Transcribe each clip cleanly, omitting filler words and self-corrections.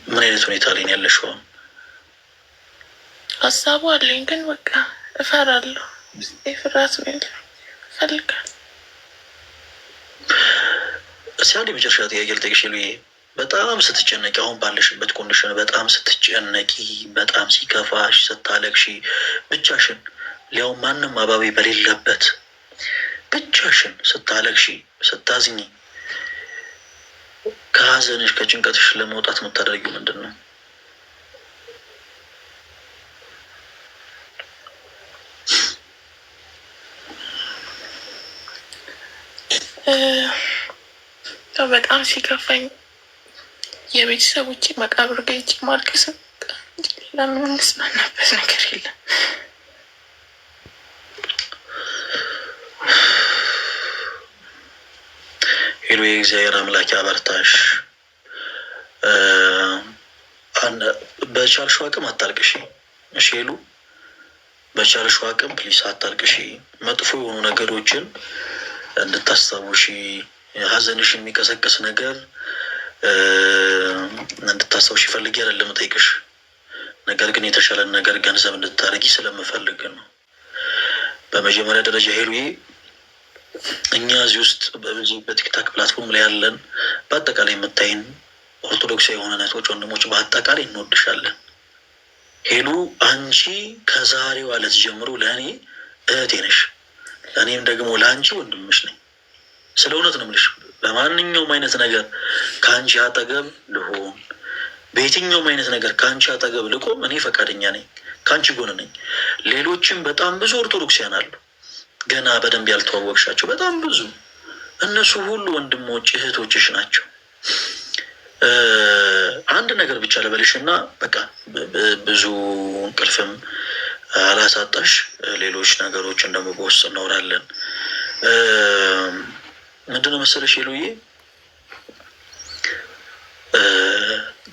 ምን አይነት ሁኔታ ላይ ነው ያለሽው? ሀሳቡ አለኝ ግን በቃ እፈራለሁ። የፍርሃት ነው ፈልጋል። ሲያንድ የመጨረሻ ጥያቄ ልጠይቅሽ። በጣም ስትጨነቂ፣ አሁን ባለሽበት ኮንዲሽን በጣም ስትጨነቂ፣ በጣም ሲከፋሽ፣ ስታለቅሺ፣ ብቻሽን ሊያው ማንም አባቢ በሌለበት ብቻሽን ስታለቅሺ፣ ስታዝኝ፣ ከሀዘንሽ ከጭንቀትሽ ለመውጣት የምታደርጊው ምንድን ነው? በጣም ሲከፋኝ የቤተሰቦቼ መቃብር ጋር ሄጄ ማልቀስ ለምን እንስማናበት ነገር የለም። ሄሎ፣ የእግዚአብሔር አምላክ ያበርታሽ። በቻልሽው አቅም አታልቅሺ። እሺ ሄሉ፣ በቻልሽው አቅም ፕሊስ አታልቅሺ። መጥፎ የሆኑ ነገሮችን እንድታስታውሺ፣ ሀዘንሽ የሚቀሰቅስ ነገር እንድታስታውሺ ፈልጌ አይደለም ጠይቅሽ። ነገር ግን የተሻለን ነገር ገንዘብ እንድታደርጊ ስለምፈልግ ነው። በመጀመሪያ ደረጃ ሄሉዬ፣ እኛ እዚህ ውስጥ በቲክታክ ፕላትፎርም ላይ ያለን በአጠቃላይ የምታይን ኦርቶዶክሳዊ የሆነ እህቶች ወንድሞች በአጠቃላይ እንወድሻለን። ሄሉ፣ አንቺ ከዛሬው ዕለት ጀምሮ ለእኔ እህቴ ነሽ፣ እኔም ደግሞ ለአንቺ ወንድምሽ ነኝ። ስለ እውነት ነው የምልሽ። በማንኛውም አይነት ነገር ከአንቺ አጠገብ ልሆን፣ በየትኛውም አይነት ነገር ከአንቺ አጠገብ ልቆም እኔ ፈቃደኛ ነኝ፣ ከአንቺ ጎን ነኝ። ሌሎችም በጣም ብዙ ኦርቶዶክሲያን አሉ ገና በደንብ ያልተዋወቅሻቸው በጣም ብዙ። እነሱ ሁሉ ወንድሞች እህቶችሽ ናቸው። አንድ ነገር ብቻ ልበልሽ እና በቃ ብዙ እንቅልፍም አላሳጣሽ። ሌሎች ነገሮችን ደግሞ በውስጥ እናወራለን። ምንድነው መሰለሽ ሄሉዬ፣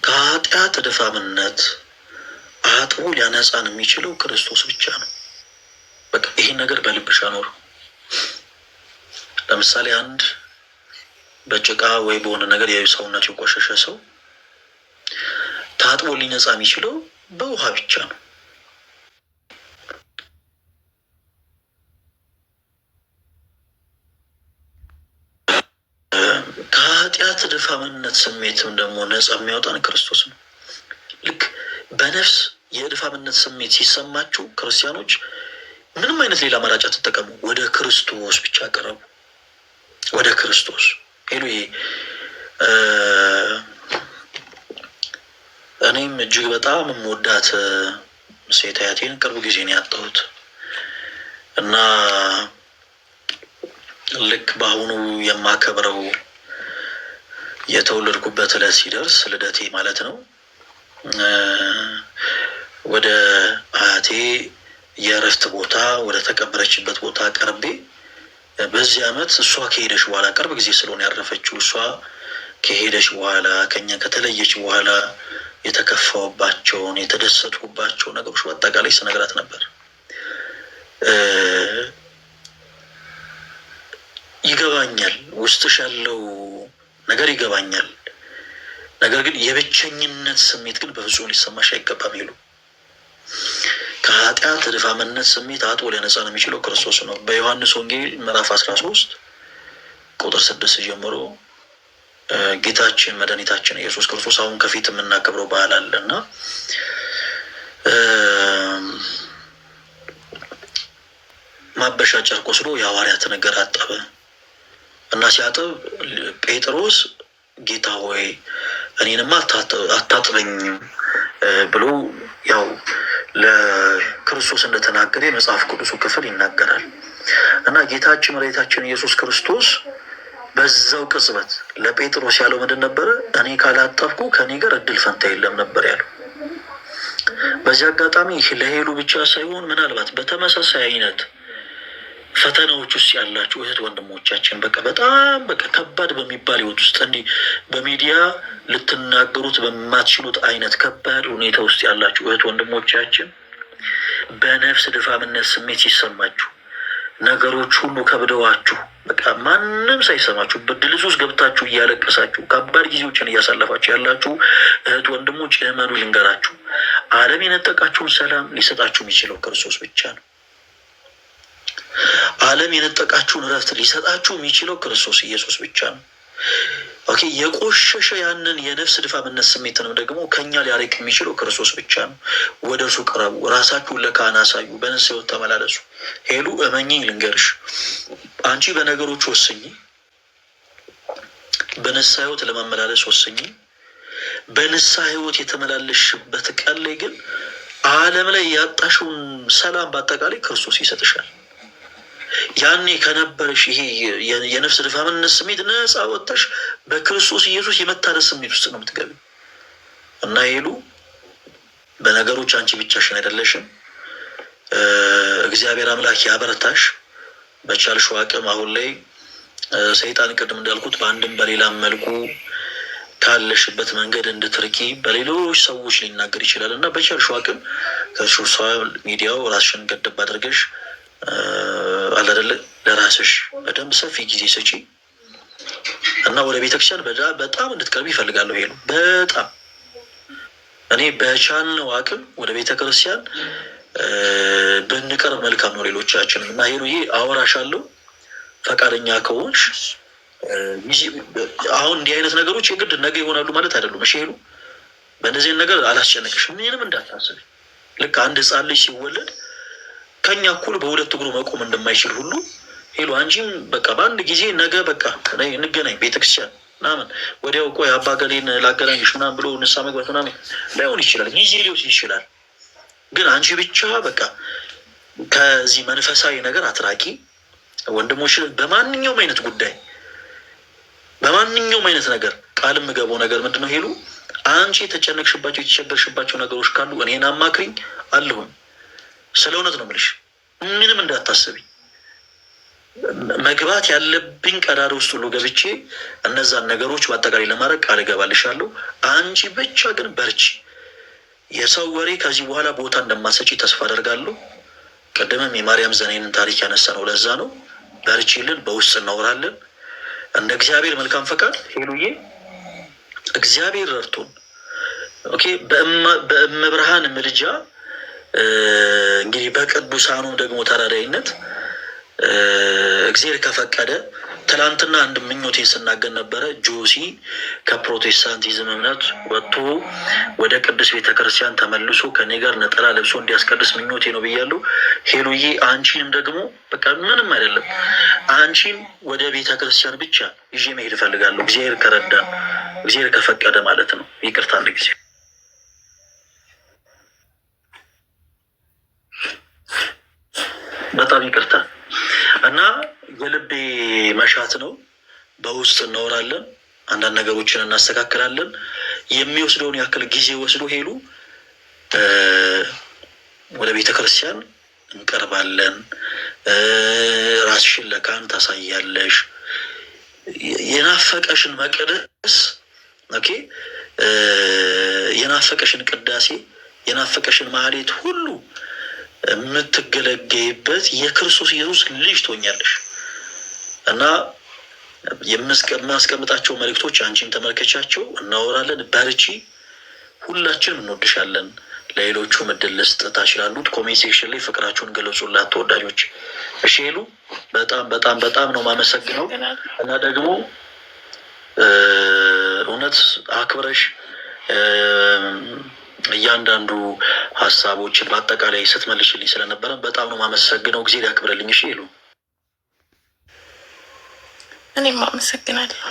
ከኃጢአት ድፋምነት አጥቦ ሊያነጻን የሚችለው ክርስቶስ ብቻ ነው። በቃ ይህን ነገር በልብሽ አኖሩ። ለምሳሌ አንድ በጭቃ ወይ በሆነ ነገር የሰውነት የቆሸሸ ሰው ታጥቦ ሊነጻ የሚችለው በውሃ ብቻ ነው። ከኃጢአት ድፋምነት ስሜትም ደግሞ ነጻ የሚያወጣን ክርስቶስ ነው። ልክ በነፍስ የድፋምነት ስሜት ሲሰማችሁ ክርስቲያኖች ምንም አይነት ሌላ አማራጭ አትጠቀሙ። ወደ ክርስቶስ ብቻ ቀረቡ። ወደ ክርስቶስ ሄሉ። እኔም እጅግ በጣም የምወዳት ሴት አያቴን ቅርብ ጊዜ ነው ያጣሁት እና ልክ በአሁኑ የማከብረው የተወለድኩበት ዕለት ሲደርስ ልደቴ ማለት ነው፣ ወደ አያቴ የእረፍት ቦታ ወደ ተቀበረችበት ቦታ ቀርቤ፣ በዚህ ዓመት እሷ ከሄደች በኋላ ቅርብ ጊዜ ስለሆነ ያረፈችው፣ እሷ ከሄደች በኋላ ከኛ ከተለየች በኋላ የተከፋውባቸውን የተደሰትኩባቸው ነገሮች በአጠቃላይ ስነግራት ነበር። ይገባኛል፣ ውስጥሽ ያለው ነገር ይገባኛል። ነገር ግን የብቸኝነት ስሜት ግን በፍጹም ሊሰማሽ አይገባም። ይሉ ከኃጢአት ድፋምነት ስሜት አጥቦ ሊያነጻን የሚችለው ክርስቶስ ነው። በዮሐንስ ወንጌል ምዕራፍ 13 ቁጥር 6 ጀምሮ ጌታችን መድኃኒታችን ኢየሱስ ክርስቶስ አሁን ከፊት የምናከብረው በዓል አለ እና ማበሻ ጨርቅ ወስዶ የሐዋርያትን እግር አጠበ እና ሲያጥብ ጴጥሮስ ጌታ ሆይ እኔንማ አታጥበኝም ብሎ ያው ለክርስቶስ እንደተናገረ የመጽሐፍ ቅዱሱ ክፍል ይናገራል። እና ጌታችን መድኃኒታችን ኢየሱስ ክርስቶስ በዛው ቅጽበት ለጴጥሮስ ያለው ምንድን ነበረ? እኔ ካላጠብኩ ከኔ ጋር እድል ፈንታ የለም ነበር ያለው። በዚህ አጋጣሚ ለሄሉ ብቻ ሳይሆን ምናልባት በተመሳሳይ አይነት ፈተናዎች ውስጥ ያላችሁ እህት ወንድሞቻችን በጣም ከባድ በሚባል ህይወት ውስጥ እንዲህ በሚዲያ ልትናገሩት በማትችሉት አይነት ከባድ ሁኔታ ውስጥ ያላችሁ እህት ወንድሞቻችን በነፍስ ድፋምነት ስሜት ሲሰማችሁ፣ ነገሮች ሁሉ ከብደዋችሁ በቃ ማንም ሳይሰማችሁ በድልዝ ውስጥ ገብታችሁ እያለቀሳችሁ ከባድ ጊዜዎችን እያሳለፋችሁ ያላችሁ እህት ወንድሞች እመኑ፣ ልንገራችሁ፣ ዓለም የነጠቃችሁን ሰላም ሊሰጣችሁ የሚችለው ክርስቶስ ብቻ ነው። ዓለም የነጠቃችሁን እረፍት ሊሰጣችሁ የሚችለው ክርስቶስ ኢየሱስ ብቻ ነው። ኦኬ፣ የቆሸሸ ያንን የነፍስ ድፋምነት ስሜትንም ደግሞ ከኛ ሊያርቅ የሚችለው ክርስቶስ ብቻ ነው። ወደ እርሱ ቅረቡ፣ ራሳችሁን ለካህን አሳዩ፣ በንስሐ ሕይወት ተመላለሱ። ሄሉ እመኚኝ ልንገርሽ፣ አንቺ በነገሮች ወስኝ፣ በንስሐ ሕይወት ለመመላለስ ወስኝ። በንስሐ ሕይወት የተመላለሽበት ቀን ላይ ግን ዓለም ላይ ያጣሽውን ሰላም በአጠቃላይ ክርስቶስ ይሰጥሻል። ያኔ ከነበረሽ ይሄ የነፍስ ድፋምነት ስሜት ነፃ ወጥተሽ በክርስቶስ ኢየሱስ የመታደስ ስሜት ውስጥ ነው የምትገቢ። እና ሄሉ በነገሮች አንቺ ብቻሽን አይደለሽም። እግዚአብሔር አምላክ ያበረታሽ። በቻልሽው አቅም አሁን ላይ ሰይጣን ቅድም እንዳልኩት በአንድም በሌላም መልኩ ካለሽበት መንገድ እንድትርቂ በሌሎች ሰዎች ሊናገር ይችላል እና በቻልሽው አቅም ከሶሻል ሚዲያው ራስሽን ገደብ አድርገሽ አላደለ ለራስሽ በደንብ ሰፊ ጊዜ ስጪ እና ወደ ቤተክርስቲያን በጣም እንድትቀርቢ ይፈልጋለሁ። ሄሉ በጣም እኔ በቻልነው አቅም ወደ ቤተክርስቲያን ብንቀርብ መልካም ነው ሌሎቻችንም። እና ሄሉዬ አወራሻለሁ ፈቃደኛ ከሆንሽ። አሁን እንዲህ አይነት ነገሮች የግድ ነገ ይሆናሉ ማለት አይደሉም። እሺ ሄሉ በእነዚህ ነገር አላስጨነቅሽ፣ ምንም እንዳታስብ። ልክ አንድ ህፃን ልጅ ሲወለድ ከኛ እኩል በሁለት እግሩ መቆም እንደማይችል ሁሉ ሄሉ አንቺም በቃ በአንድ ጊዜ ነገ በቃ እንገናኝ ቤተክርስቲያን ምናምን ወዲያው ቆይ አባ ገሌን ላገናኝሽ ምናምን ብሎ ንስሐ መግባት ምናምን ላይሆን ይችላል፣ ጊዜ ሊወስድ ይችላል። ግን አንቺ ብቻ በቃ ከዚህ መንፈሳዊ ነገር አትራቂ። ወንድሞችን በማንኛውም አይነት ጉዳይ በማንኛውም አይነት ነገር ቃል የምገባው ነገር ምንድን ነው ሄሉ፣ አንቺ የተጨነቅሽባቸው የተቸገርሽባቸው ነገሮች ካሉ እኔን አማክሪኝ አለሁኝ። ስለ እውነት ነው የምልሽ፣ ምንም እንዳታስቢ። መግባት ያለብኝ ቀዳዳ ውስጥ ሁሉ ገብቼ እነዛን ነገሮች በአጠቃላይ ለማድረግ ቃል እገባልሻለሁ። አንቺ ብቻ ግን በርቺ። የሰው ወሬ ከዚህ በኋላ ቦታ እንደማሰጪ ተስፋ አደርጋለሁ። ቅድምም የማርያም ዘኔንን ታሪክ ያነሳ ነው ለዛ ነው። በርቺልን፣ በውስጥ እናወራለን። እንደ እግዚአብሔር መልካም ፈቃድ ሄሉዬ እግዚአብሔር ረድቶን ኦኬ በእመብርሃን ምልጃ እንግዲህ በቅዱሳኑ ደግሞ ተራዳይነት እግዚአብሔር ከፈቀደ ትላንትና አንድ ምኞቴን ስናገር ነበረ። ጆሲ ከፕሮቴስታንቲዝም እምነት ወጥቶ ወደ ቅዱስ ቤተክርስቲያን ተመልሶ ከኔ ጋር ነጠላ ለብሶ እንዲያስቀድስ ምኞቴ ነው ብያለሁ። ሄሉዬ አንቺንም ደግሞ በቃ ምንም አይደለም፣ አንቺን ወደ ቤተክርስቲያን ብቻ ይዤ መሄድ እፈልጋለሁ። እግዚአብሔር ከረዳ እግዚአብሔር ከፈቀደ ማለት ነው። ይቅርታ አንድ ጊዜ በጣም ይቅርታ እና የልቤ መሻት ነው። በውስጥ እናወራለን፣ አንዳንድ ነገሮችን እናስተካክላለን። የሚወስደውን ያክል ጊዜ ወስዶ ሄሉ ወደ ቤተ ክርስቲያን እንቀርባለን። ራስሽን ለካህን ታሳያለሽ። የናፈቀሽን መቅደስ ኦኬ፣ የናፈቀሽን ቅዳሴ፣ የናፈቀሽን ማህሌት ሁሉ የምትገለገይበት የክርስቶስ ኢየሱስ ልጅ ትሆኛለሽ። እና የማስቀምጣቸው መልእክቶች አንቺን ተመልከቻቸው፣ እናወራለን። በርቺ፣ ሁላችንም እንወድሻለን። ለሌሎቹ ምድል ልስጥ ታችላሉት። ኮሜንት ሴክሽን ላይ ፍቅራችሁን ገለጹላት ተወዳጆች። እሺ ሄሉ በጣም በጣም በጣም ነው ማመሰግነው። እና ደግሞ እውነት አክብረሽ እያንዳንዱ ሀሳቦችን በአጠቃላይ ስትመልሽልኝ ስለነበረ በጣም ነው ማመሰግነው። ጊዜ ያክብረልኝ። እሺ ሄሉ እኔም አመሰግናለሁ።